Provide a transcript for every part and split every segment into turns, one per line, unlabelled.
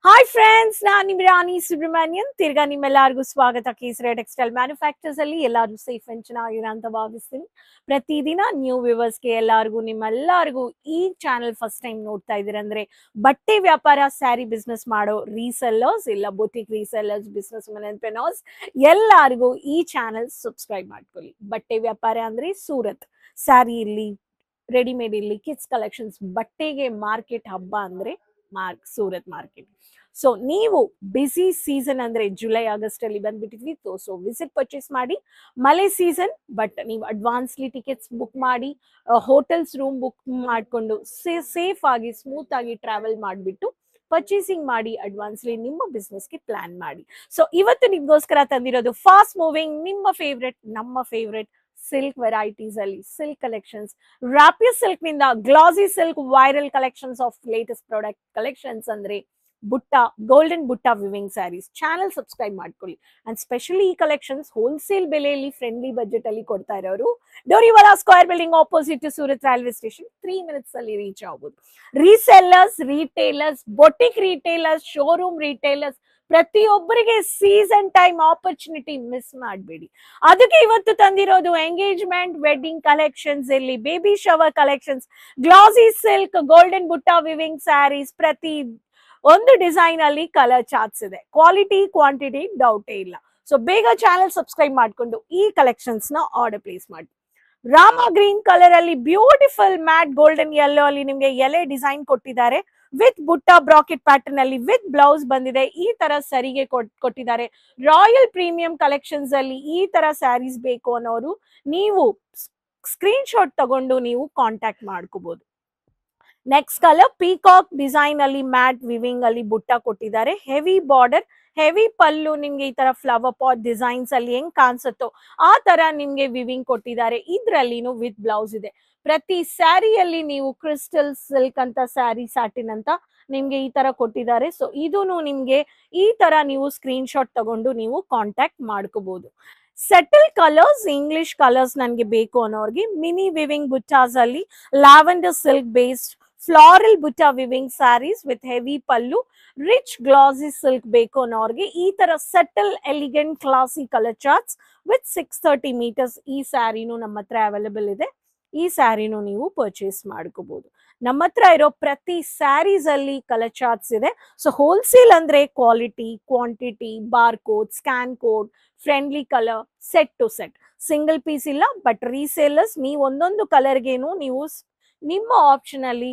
Hi friends, ನಾನು ನಿಮ್ಮ ರಾಣಿ ಸುಬ್ರಹ್ಮಣ್ಯನ್. ತಿರ್ಗಾ ನಿಮ್ಮೆಲ್ಲರಿಗೂ ಸ್ವಾಗತ ಕೇಸರಿ ಟೆಕ್ಸ್ಟೈಲ್ ಮ್ಯಾನುಫ್ಯಾಕ್ಚರ್ಸ್ ಅಲ್ಲಿ. ಎಲ್ಲರೂ ಸೇಫ್ ಅಂಡ್ ಚೆನ್ನಾಗಿರ ಅಂತ ಭಾವಿಸ್ತೀನಿ. ಪ್ರತಿದಿನ ನ್ಯೂ ವ್ಯೂವರ್ಸ್ಗೆ ನಿಮ್ಮೆಲ್ಲರಿಗೂ ಈ ಚಾನೆಲ್ ಫಸ್ಟ್ ಟೈಮ್ ನೋಡ್ತಾ ಇದ್ದೀರ ಅಂದ್ರೆ ಬಟ್ಟೆ ವ್ಯಾಪಾರ, ಸ್ಯಾರಿ ಬಿಸ್ನೆಸ್ ಮಾಡೋ ರೀಸೆಲ್ಲರ್ಸ್ ಇಲ್ಲ ಬೊಟಿಕ್ ರೀಸೆಲ್ಲರ್ಸ್, ಬಿಸ್ನೆಸ್ ಎಂಟರ್ಪ್ರೆನರ್ಸ್ ಎಲ್ಲರಿಗೂ ಈ ಚಾನೆಲ್ ಸಬ್ಸ್ಕ್ರೈಬ್ ಮಾಡ್ಕೊಳ್ಳಿ. ಬಟ್ಟೆ ವ್ಯಾಪಾರ ಅಂದ್ರೆ ಸೂರತ್, ಸ್ಯಾರಿ ಇರ್ಲಿ, ರೆಡಿಮೇಡ್ ಇರ್ಲಿ, ಕಿಡ್ಸ್ ಕಲೆಕ್ಷನ್ಸ್, ಬಟ್ಟೆಗೆ ಮಾರ್ಕೆಟ್ ಹಬ್ಬ ಅಂದ್ರೆ ಸೂರತ್ ಮಾರ್ಕೆಟ್. ಸೊ ನೀವು ಬಿಸಿ ಸೀಸನ್ ಅಂದ್ರೆ ಜುಲೈ ಆಗಸ್ಟ್ ಅಲ್ಲಿ ಬಂದ್ಬಿಟ್ಟಿದ್ವಿ. ಸೊ ವಿಸಿಟ್ ಪರ್ಚೇಸ್ ಮಾಡಿ. ಮಳೆ ಸೀಸನ್, ಬಟ್ ನೀವು ಅಡ್ವಾನ್ಸ್ಲಿ ಟಿಕೆಟ್ಸ್ ಬುಕ್ ಮಾಡಿ, ಹೋಟೆಲ್ಸ್ ರೂಮ್ ಬುಕ್ ಮಾಡಿಕೊಂಡು ಸೇಫ್ ಆಗಿ ಸ್ಮೂತ್ ಆಗಿ ಟ್ರಾವೆಲ್ ಮಾಡಿಬಿಟ್ಟು ಪರ್ಚೇಸಿಂಗ್ ಮಾಡಿ ಅಡ್ವಾನ್ಸ್ಲಿ ನಿಮ್ಮ ಬಿಸ್ನೆಸ್ಗೆ ಪ್ಲಾನ್ ಮಾಡಿ. ಸೊ ಇವತ್ತು ನಿಮ್ಗೋಸ್ಕರ ತಂದಿರೋದು ಫಾಸ್ಟ್ ಮೂವಿಂಗ್, ನಮ್ಮ ಫೇವ್ರೆಟ್ ಸಿಲ್ಕ್ ವೆರೈಟೀಸ್ ಅಲ್ಲಿ ಸಿಲ್ಕ್ ಕಲೆಕ್ಷನ್ಸ್. ರಾಪಿಯರ್ ಸಿಲ್ಕ್ ನಿಂದ glossy silk viral collections of latest product collections ಅಂದ್ರೆ butta, golden butta weaving saris. Channel subscribe ಮಾಡ್ಕೊಳ್ಳಿ. ಅಂಡ್ ಸ್ಪೆಷಲಿ ಈ ಕಲೆಕ್ಷನ್ಸ್ ಹೋಲ್ಸೇಲ್ ಬೆಲೆಯಲ್ಲಿ ಫ್ರೆಂಡ್ಲಿ ಬಜೆಟ್ ಅಲ್ಲಿ ಕೊಡ್ತಾ ಇರೋರು. ಡೋರಿವಾಲಾ square building opposite to Surat railway station, 3 minutes ಅಲ್ಲಿ ರೀಚ್ ಆಗ್ಬೋದು. Resellers, retailers, boutique retailers, showroom retailers ಪ್ರತಿಯೊಬ್ಬರಿಗೆ ಸೀಸನ್ ಟೈಮ್ ಆಪರ್ಚುನಿಟಿ ಮಿಸ್ ಮಾಡಬೇಡಿ. ಅದಕ್ಕೆ ಇವತ್ತು ತಂದಿರೋದು ಎಂಗೇಜ್ಮೆಂಟ್ ವೆಡ್ಡಿಂಗ್ ಕಲೆಕ್ಷನ್ಸ್ ಇಲ್ಲಿ, baby shower collections, glossy silk, golden butta weaving saris. ಪ್ರತಿ ಒಂದು ಡಿಸೈನ್ ಅಲ್ಲಿ ಕಲರ್ ಚಾರ್ಟ್ಸ್ ಇದೆ. ಕ್ವಾಲಿಟಿ ಕ್ವಾಂಟಿಟಿ ಡೌಟೇ ಇಲ್ಲ. ಸೊ ಬೇಗ ಚಾನೆಲ್ ಸಬ್ಸ್ಕ್ರೈಬ್ ಮಾಡ್ಕೊಂಡು ಈ ಕಲೆಕ್ಷನ್ಸ್ ನ ಆರ್ಡರ್ ಪ್ಲೇಸ್ ಮಾಡಿ. ರಾಮ ಗ್ರೀನ್ ಕಲರ್ ಅಲ್ಲಿ ಬ್ಯೂಟಿಫುಲ್ ಮ್ಯಾಟ್ ಗೋಲ್ಡನ್ ಯೆಲ್ಲೋ ಅಲ್ಲಿ ನಿಮ್ಗೆ ಎಲೆ ಡಿಸೈನ್ ಕೊಟ್ಟಿದ್ದಾರೆ. ವಿತ್ ಬುಟ್ಟ ಬ್ರಾಕೆಟ್ ಪ್ಯಾಟರ್ನ್ ಅಲ್ಲಿ ವಿತ್ ಬ್ಲೌಸ್ ಬಂದಿದೆ. ಈ ತರ ಸರಿಗೆ ಕೊಟ್ಟಿದ್ದಾರೆ. ರಾಯಲ್ ಪ್ರೀಮಿಯಂ ಕಲೆಕ್ಷನ್ಸ್ ಅಲ್ಲಿ ಈ ತರ ಸ್ಯಾರೀಸ್ ಬೇಕು ಅನ್ನೋರು ನೀವು ಸ್ಕ್ರೀನ್ ಶಾಟ್ ತಗೊಂಡು ನೀವು ಕಾಂಟ್ಯಾಕ್ಟ್ ಮಾಡ್ಕೋಬಹುದು. ನೆಕ್ಸ್ಟ್ ಕಲರ್ ಪೀಕಾಕ್ ಡಿಸೈನ್ ಅಲ್ಲಿ ಮ್ಯಾಟ್ ವಿವಿಂಗ್ ಅಲ್ಲಿ ಬುಟ್ಟ ಕೊಟ್ಟಿದ್ದಾರೆ. ಹೆವಿ ಬಾರ್ಡರ್, ಹೆವಿ ಪಲ್ಲು. ನಿಮ್ಗೆ ಈ ತರ ಫ್ಲವರ್ ಪಾಟ್ ಡಿಸೈನ್ಸ್ ಅಲ್ಲಿ ಹೆಂಗ್ ಕಾಣಿಸುತ್ತೋ ಆ ತರ ನಿಮ್ಗೆ ವಿವಿಂಗ್ ಕೊಟ್ಟಿದ್ದಾರೆ. ಇದ್ರಲ್ಲಿನೂ ವಿತ್ ಬ್ಲೌಸ್ ಇದೆ. ಪ್ರತಿ ಸ್ಯಾರಿಯಲ್ಲಿ ನೀವು ಕ್ರಿಸ್ಟಲ್ ಸಿಲ್ಕ್ ಅಂತ, ಸ್ಯಾರಿ ಸ್ಯಾಟಿನ್ ಅಂತ ನಿಮ್ಗೆ ಈ ತರ ಕೊಟ್ಟಿದ್ದಾರೆ. ಸೊ ಇದೂನು ನಿಮ್ಗೆ ಈ ತರ ನೀವು ಸ್ಕ್ರೀನ್ ಶಾಟ್ ತಗೊಂಡು ನೀವು ಕಾಂಟ್ಯಾಕ್ಟ್ ಮಾಡ್ಕೋಬಹುದು. ಸೆಟಲ್ ಕಲರ್ಸ್, ಇಂಗ್ಲಿಷ್ ಕಲರ್ಸ್ ನನ್ಗೆ ಬೇಕು ಅನ್ನೋರ್ಗೆ ಮಿನಿ ವಿವಿಂಗ್ ಬುಟ್ಟಾಸ್ ಅಲ್ಲಿ lavender silk based floral butta weaving saris with heavy pallu, rich glossy silk ಬೇಕು ಅನ್ನೋರ್ಗೆ ಈ ತರ subtle elegant classy colour charts with 630 meters. ಈ ಸ್ಯಾರಿನೂ ನಮ್ಮ ಹತ್ರ ಅವೈಲೇಬಲ್ ಇದೆ. ಈ ಸ್ಯಾರಿನೂ ನೀವು ಪರ್ಚೇಸ್ ಮಾಡ್ಕೋಬಹುದು. ನಮ್ಮ ಹತ್ರ ಇರೋ ಪ್ರತಿ ಸ್ಯಾರೀಸ್ ಅಲ್ಲಿ ಕಲರ್ ಚಾರ್ಟ್ಸ್ ಇದೆ. ಸೊ ಹೋಲ್ಸೇಲ್ ಅಂದ್ರೆ quality quantity, bar code, scan code, friendly colour, set to set. Single piece ಇಲ್ಲ. ಬಟ್ ರೀಸೇಲರ್ಸ್ ನೀವು ಒಂದೊಂದು ಕಲರ್ಗೇನು ನೀವು ನಿಮ್ಮ ಆಪ್ಷನ್ ಅಲ್ಲಿ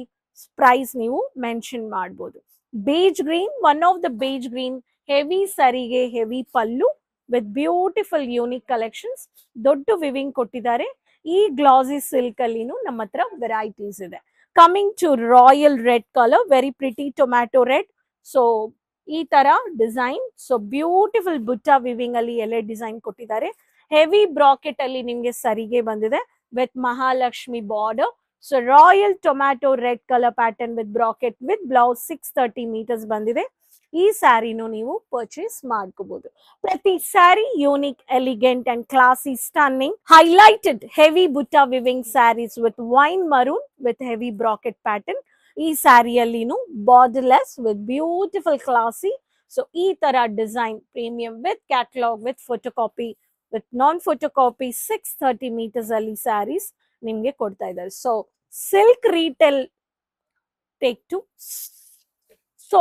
ಪ್ರೈಸ್ ನೀವು ಮೆನ್ಷನ್ ಮಾಡಬಹುದು. Beige green, one of the beige green heavy ಸರಿಗೆ heavy pallu with beautiful unique collections. ದೊಡ್ಡ ವಿವಿಂಗ್ ಕೊಟ್ಟಿದ್ದಾರೆ. ಈ ಗ್ಲಾಸಿ ಸಿಲ್ಕ್ ಅಲ್ಲಿನೂ ನಮ್ಮ ಹತ್ರ ವೆರೈಟೀಸ್ ಇದೆ. Coming to royal red colour, very pretty tomato red. So ಈ ತರ design. So beautiful butta weaving ಅಲ್ಲಿ ಎಲೆ ಡಿಸೈನ್ ಕೊಟ್ಟಿದ್ದಾರೆ. ಹೆವಿ ಬ್ರಾಕೆಟ್ ಅಲ್ಲಿ ನಿಮ್ಗೆ ಸರಿಗೆ ಬಂದಿದೆ with Mahalakshmi border. So royal tomato red colour pattern with bracket with blouse 630 meters ಬಂದಿದೆ. ಈ ಸ್ಯಾರಿನೂ ನೀವು ಪರ್ಚೇಸ್ ಮಾಡ್ಕೋಬಹುದು. ಪ್ರತಿ sari unique, elegant and classy, stunning, highlighted heavy butta weaving saris with wine maroon with heavy bracket pattern. ಈ ಸ್ಯಾರಿಯಲ್ಲಿನೂ borderless with beautiful classy. So ಈ ತರ design premium with catalogue with photocopy with non photocopy 630 meters ಅಲ್ಲಿ ಸ್ಯಾರೀಸ್ ನಿಮ್ಗೆ ಕೊಡ್ತಾ ಇದ್ದಾರೆ. So silk retail take two. So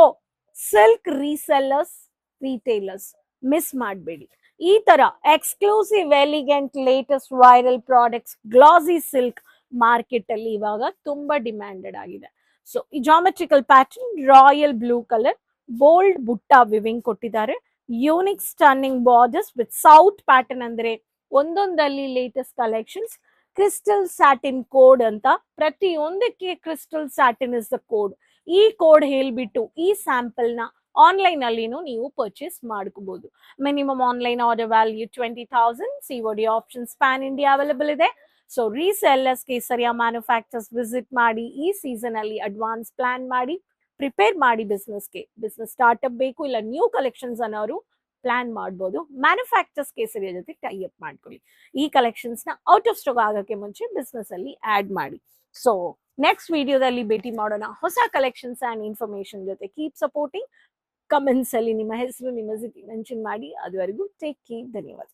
silk resellers, retailers miss ಮಾಡಬೇಡಿ. ಈ ತರ exclusive elegant latest viral products glossy silk market ಅಲ್ಲಿ ಇವಾಗ ತುಂಬಾ ಡಿಮ್ಯಾಂಡೆಡ್ ಆಗಿದೆ. ಸೊ ಈ geometrical pattern, royal blue colour, bold butta weaving ಕೊಟ್ಟಿದ್ದಾರೆ. Unique stunning borders with south pattern ಅಂದ್ರೆ ಒಂದೊಂದಲ್ಲಿ latest collections. Crystal satin code ಅಂತ, ಪ್ರತಿಯೊಂದಕ್ಕೆ crystal satin is the code. ಈ ಕೋಡ್ ಹೇಳ್ಬಿಟ್ಟು ಈ ಸ್ಯಾಂಪಲ್ ನ ಆನ್ಲೈನ್ ಅಲ್ಲಿನೂ ನೀವು ಪರ್ಚೇಸ್ ಮಾಡ್ಕೋಬಹುದು. Minimum online order value 20,000. COD options pan India available ಇದೆ. So resellers Kesariya manufactures visit ಮಾಡಿ. ಈ ಸೀಸನ್ ಅಲ್ಲಿ ಅಡ್ವಾನ್ಸ್ ಪ್ಲಾನ್ ಮಾಡಿ ಪ್ರಿಪೇರ್ ಮಾಡಿ. ಬಿಸ್ನೆಸ್ ಸ್ಟಾರ್ಟ್ಅಪ್ ಬೇಕು ಇಲ್ಲ ನ್ಯೂ ಕಲೆಕ್ಷನ್ಸ್ ಅನ್ನೋರು ಪ್ಲಾನ್ ಮಾಡ್ಬೋದು. ಮ್ಯಾನುಫ್ಯಾಕ್ಚರ್ಸ್ ಕೇಸರಿಯ ಜೊತೆ ಟೈ ಅಪ್ ಮಾಡ್ಕೊಳ್ಳಿ. ಈ ಕಲೆಕ್ಷನ್ಸ್ ನ ಔಟ್ ಆಫ್ ಸ್ಟಾಕ್ ಆಗಕ್ಕೆ ಮುಂಚೆ ಬಿಸ್ನೆಸ್ ಅಲ್ಲಿ ಆಡ್ ಮಾಡಿ. ಸೊ ನೆಕ್ಸ್ಟ್ ವಿಡಿಯೋದಲ್ಲಿ ಭೇಟಿ ಮಾಡೋಣ ಹೊಸ ಕಲೆಕ್ಷನ್ಸ್ ಅಂಡ್ ಇನ್ಫಾರ್ಮೇಶನ್ ಜೊತೆ. ಕೀಪ್ ಸಪೋರ್ಟಿಂಗ್ ಕಮೆಂಟ್ಸ್ ಅಲ್ಲಿ ನಿಮ್ಮ ಹೆಸರು, ನಿಮ್ಮ ಸಿಟಿ ಮೆನ್ಷನ್ ಮಾಡಿ. ಅದುವರೆಗೂ ಟೇಕ್ ಕೇರ್. ಧನ್ಯವಾದ.